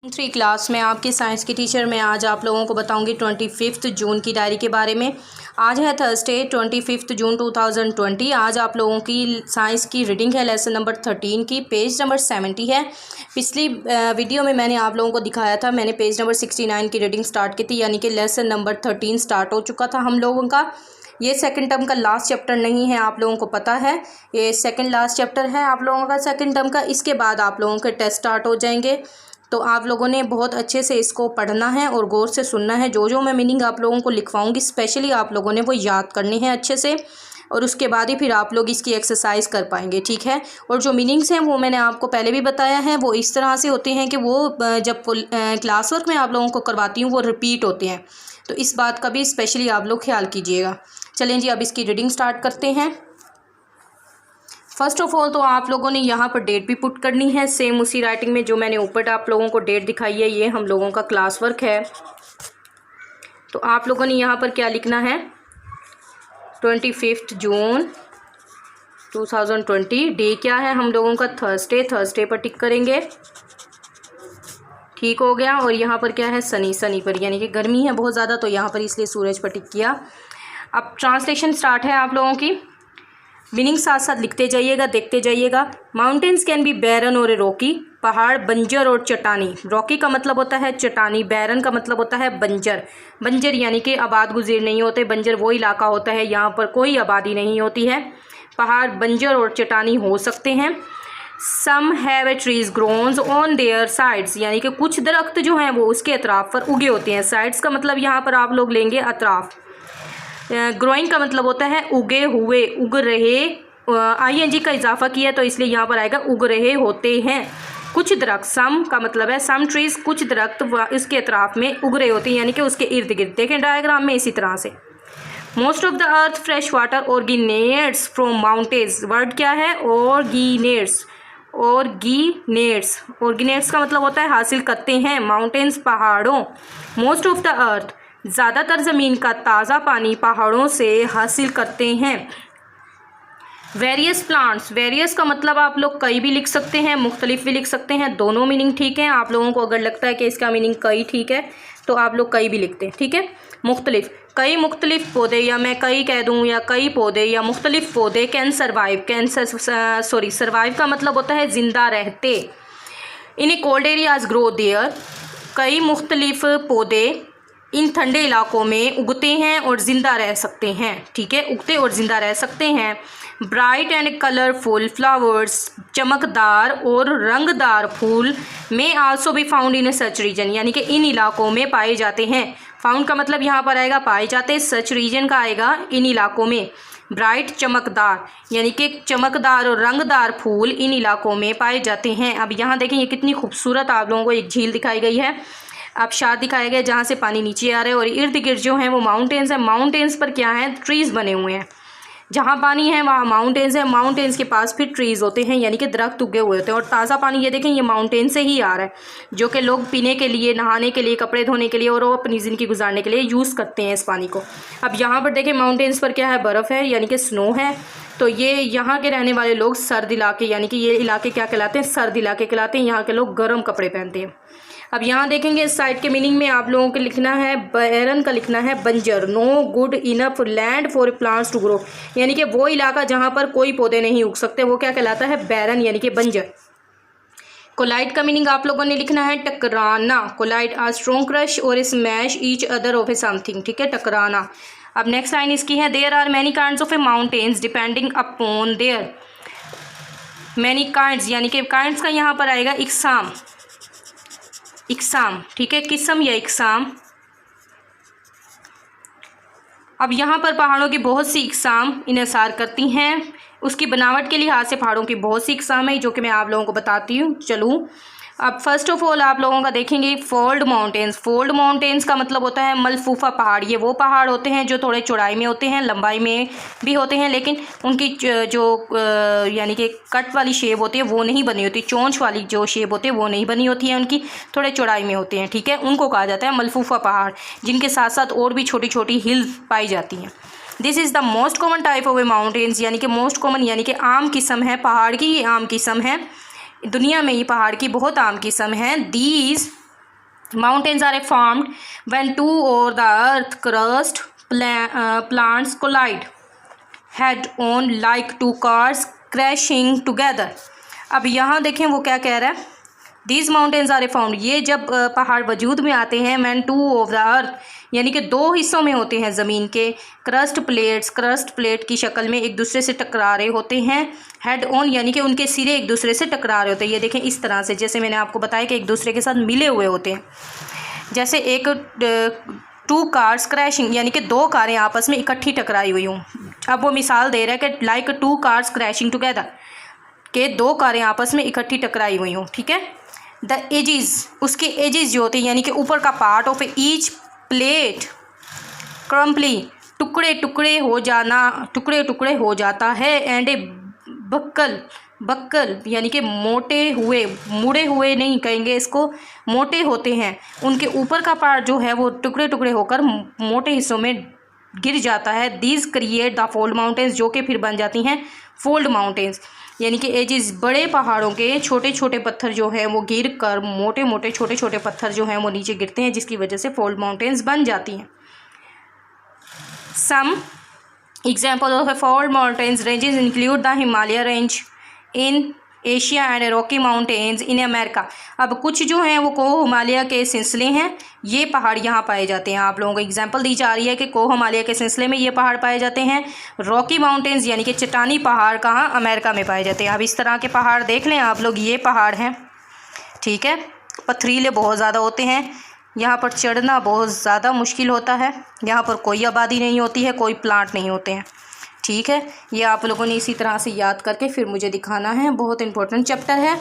Three class में आपकी science की टीचर मैं आज आप लोगों को बताऊंगी 25 जून की डायरी के बारे में। आज है थर्सडे 25 जून 2020। आज आप लोगों की साइंस की रीडिंग है लेसन नंबर 13 की, पेज नंबर 70 है। पिछली वीडियो में मैंने आप लोगों को दिखाया था, मैंने पेज नंबर 69 की रीडिंग स्टार्ट की थी, यानी कि लेसन नंबर 13 स्टार्ट हो चुका था हम लोगों का। ये सेकंड टर्म का लास्ट चैप्टर नहीं है, आप लोगों को पता है, ये सेकंड लास्ट चैप्टर है आप लोगों का सेकंड टर्म का। इसके बाद आप लोगों के टेस्ट स्टार्ट हो जाएंगे, तो आप लोगों ने बहुत अच्छे से इसको पढ़ना है और गौर से सुनना है। जो जो मैं मीनिंग आप लोगों को लिखवाऊंगी स्पेशली आप लोगों ने वो याद करनी है अच्छे से, और उसके बाद ही फिर आप लोग इसकी एक्सरसाइज कर पाएंगे, ठीक है। और जो मीनिंग्स हैं वो मैंने आपको पहले भी बताया है, वो इस तरह से होते हैं कि वो जब क्लास वर्क में आप लोगों को करवाती हूँ वो रिपीट होते हैं, तो इस बात का भी स्पेशली आप लोग ख्याल कीजिएगा। चलें जी, अब इसकी रीडिंग स्टार्ट करते हैं। फर्स्ट ऑफ ऑल तो आप लोगों ने यहाँ पर डेट भी पुट करनी है, सेम उसी राइटिंग में जो मैंने ऊपर आप लोगों को डेट दिखाई है। ये हम लोगों का क्लास वर्क है, तो आप लोगों ने यहाँ पर क्या लिखना है, 25 जून 2020। डे क्या है हम लोगों का, थर्सडे, थर्सडे पर टिक करेंगे, ठीक हो गया। और यहाँ पर क्या है, सनी, सनी पर, यानी कि गर्मी है बहुत ज़्यादा, तो यहाँ पर इसलिए सूरज पर टिक किया। अब ट्रांसलेशन स्टार्ट है आप लोगों की, मीनिंग साथ साथ लिखते जाइएगा, देखते जाइएगा। माउंटेन्स कैन बी बैरन और रॉकी, पहाड़ बंजर और चटानी। रॉकी का मतलब होता है चटानी, बैरन का मतलब होता है बंजर। बंजर यानी कि आबाद गुजीर नहीं होते, बंजर वो इलाका होता है यहाँ पर कोई आबादी नहीं होती है। पहाड़ बंजर और चटानी हो सकते हैं। Some have a trees grown on their sides, यानी कि कुछ दरख्त जो हैं वो उसके अतराफ पर उगे होते हैं। साइड्स का मतलब यहाँ पर आप लोग लेंगे अतराफ। ग्रोइंग का मतलब होता है उगे हुए, उग रहे, ING का इजाफा किया तो इसलिए यहाँ पर आएगा उग रहे होते हैं कुछ दरख्त। सम का मतलब है सम ट्रीज, कुछ दरख्त इसके अतराफ में उग रहे होते हैं, यानी कि उसके इर्द गिर्द। देखें डायग्राम में इसी तरह से। Most of the earth fresh water originates from mountains. Word क्या है, ऑर्गिनेट्स, ऑर्गिनेट्स। ऑर्गिनेट्स का मतलब होता है हासिल करते हैं, माउंटेन्स पहाड़ों। मोस्ट ऑफ द अर्थ, ज़्यादातर ज़मीन का ताज़ा पानी पहाड़ों से हासिल करते हैं। वेरियस प्लांट्स, वेरियस का मतलब आप लोग कई भी लिख सकते हैं, मुख्तलिफ भी लिख सकते हैं, दोनों मीनिंग ठीक है। आप लोगों को अगर लगता है कि इसका मीनिंग कई ठीक है तो आप लोग कई भी लिखते हैं, ठीक है। मुख्तलिफ, कई मुख्तलिफ पौधे, या मैं कई कह दूँ, या कई पौधे या मुख्तलिफ पौधे। कैन सर्वाइव, सर्वाइव का मतलब होता है जिंदा रहते। In a cold areas grow there, कई मुख्तलिफ पौधे इन ठंडे इलाकों में उगते हैं और ज़िंदा रह सकते हैं, ठीक है, उगते और ज़िंदा रह सकते हैं। ब्राइट एंड कलरफुल फ्लावर्स, चमकदार और रंगदार फूल में आल्सो भी फाउंड इन सच रीजन, यानी कि इन इलाकों में पाए जाते हैं। फाउंड का मतलब यहाँ पर आएगा पाए जाते, सच रीजन का आएगा इन इलाकों में। ब्राइट चमकदार, यानी कि चमकदार और रंगदार फूल इन इलाकों में पाए जाते हैं। अब यहाँ देखें ये कितनी खूबसूरत आप लोगों को एक झील दिखाई गई है, आबशार दिखाया गया जहाँ से पानी नीचे आ रहा है, और इर्द गिर्द जो हैं वो माउंटेन्स हैं। माउंटेन्स पर क्या है, ट्रीज़ बने हुए हैं। जहाँ पानी है वहाँ माउंटेन्स है, माउंटेन्स के पास फिर ट्रीज़ होते हैं, यानी कि दरख्त उगे हुए होते हैं। और ताज़ा पानी ये देखें ये माउंटेन से ही आ रहा है, जो कि लोग पीने के लिए, नहाने के लिए, कपड़े धोने के लिए और वो अपनी ज़िंदगी गुजारने के लिए यूज़ करते हैं इस पानी को। अब यहाँ पर देखें माउंटेन्स पर क्या है, बर्फ़ है, यानी कि स्नो है। तो ये यहाँ के रहने वाले लोग सर्द इलाके, यानी कि ये इलाके क्या कहलाते हैं, सर्द इलाके कहलाते हैं। यहाँ के लोग गर्म कपड़े पहनते हैं। अब यहाँ देखेंगे इस साइड के मीनिंग में आप लोगों को लिखना है, बैरन का लिखना है बंजर। No good enough land for plants to grow, यानी कि वो इलाका जहाँ पर कोई पौधे नहीं उग सकते वो क्या कहलाता है, बैरन, यानी कि बंजर। कोलाइड का मीनिंग आप लोगों ने लिखना है टकराना। कोलाइड आ स्ट्रॉन्ग क्रश और smash each other of a something, ठीक है, टकराना। अब नेक्स्ट लाइन इसकी है, there are many kinds of a mountains depending upon their. Many kinds, यानी कि काइंड्स का यहाँ पर आएगा इकसाम, इकसाम, ठीक है, किस्म या इकसाम। अब यहाँ पर पहाड़ों की बहुत सी इकसाम इन्हिसार करती हैं। उसकी बनावट के लिहाज से पहाड़ों की बहुत सी इकसाम है, जो कि मैं आप लोगों को बताती हूँ। चलूँ अब फर्स्ट ऑफ ऑल आप लोगों का देखेंगे फोल्ड माउंटेन्स। फोल्ड माउंटेन्स का मतलब होता है मलफूफा पहाड़। ये वो पहाड़ होते हैं जो थोड़े चौड़ाई में होते हैं, लंबाई में भी होते हैं, लेकिन उनकी जो यानी कि कट वाली शेप होती है वो नहीं बनी होती, चोंच वाली जो शेप होती है वो नहीं बनी होती है, उनकी थोड़े चौड़ाई में होते हैं, ठीक है। उनको कहा जाता है मलफूफा पहाड़, जिनके साथ साथ और भी छोटी छोटी हिल्स पाई जाती हैं। This is the most common type of a mountains, यानी कि मोस्ट कॉमन यानी कि आम किस्म है पहाड़ की, ये आम किस्म है दुनिया में, ये पहाड़ की बहुत आम किस्म है। These Mountains are formed when two or the earth crust plants collide head on like two cars crashing together। अब यहाँ देखें वो क्या कह रहा है, These mountains are formed, ये जब पहाड़ वजूद में आते हैं when two of the earth, यानी कि दो हिस्सों में होते हैं ज़मीन के, क्रस्ट प्लेट की शक्ल में एक दूसरे से टकरा रहे होते हैं, हेड ऑन यानी कि उनके सिरे एक दूसरे से टकरा रहे होते हैं। ये देखें इस तरह से, जैसे मैंने आपको बताया कि एक दूसरे के साथ मिले हुए होते हैं। जैसे एक टू कार्स क्रैशिंग यानी कि दो कारें आपस में इकट्ठी टकराई हुई हों। अब वो मिसाल दे रहा है कि like two cars crashing together, के दो कारें आपस में इकट्ठी टकराई हुई हों, ठीक है। द एजिज, उसके एजिज जो होते हैं यानी कि ऊपर का पार्ट ऑफ ईच प्लेट क्रम्पली, टुकड़े टुकड़े हो जाता है, एंड ए बक्कल यानी कि मोटे हुए, मुड़े हुए नहीं कहेंगे इसको, मोटे होते हैं, उनके ऊपर का पार्ट जो है वो टुकड़े टुकड़े होकर मोटे हिस्सों में गिर जाता है। These create the fold mountains, जो कि फिर बन जाती हैं फोल्ड माउंटेन्स, यानी कि एजिस बड़े पहाड़ों के छोटे छोटे पत्थर जो है वो गिर कर मोटे मोटे छोटे छोटे पत्थर जो हैं वो नीचे गिरते हैं, जिसकी वजह से फोल्ड माउंटेन्स बन जाती हैं। Some example of a fold mountains ranges include the Himalaya range in Asia and Rocky Mountains in America. अब कुछ जो हैं वो कोह हिमालय के सिलसिले हैं, ये पहाड़ यहाँ पाए जाते हैं। आप लोगों को एग्जांपल दी जा रही है कि कोह हिमालय के सिलसिले में ये पहाड़ पाए जाते हैं। रॉकी माउंटेन्स यानी कि चट्टानी पहाड़ कहाँ, अमेरिका में पाए जाते हैं। अब इस तरह के पहाड़ देख लें आप लोग, ये पहाड़ हैं, ठीक है, पथरीले बहुत ज़्यादा होते हैं, यहाँ पर चढ़ना बहुत ज़्यादा मुश्किल होता है, यहाँ पर कोई आबादी नहीं होती है, कोई प्लांट नहीं होते हैं, ठीक है। ये आप लोगों ने इसी तरह से याद करके फिर मुझे दिखाना है, बहुत इंपॉर्टेंट चैप्टर है।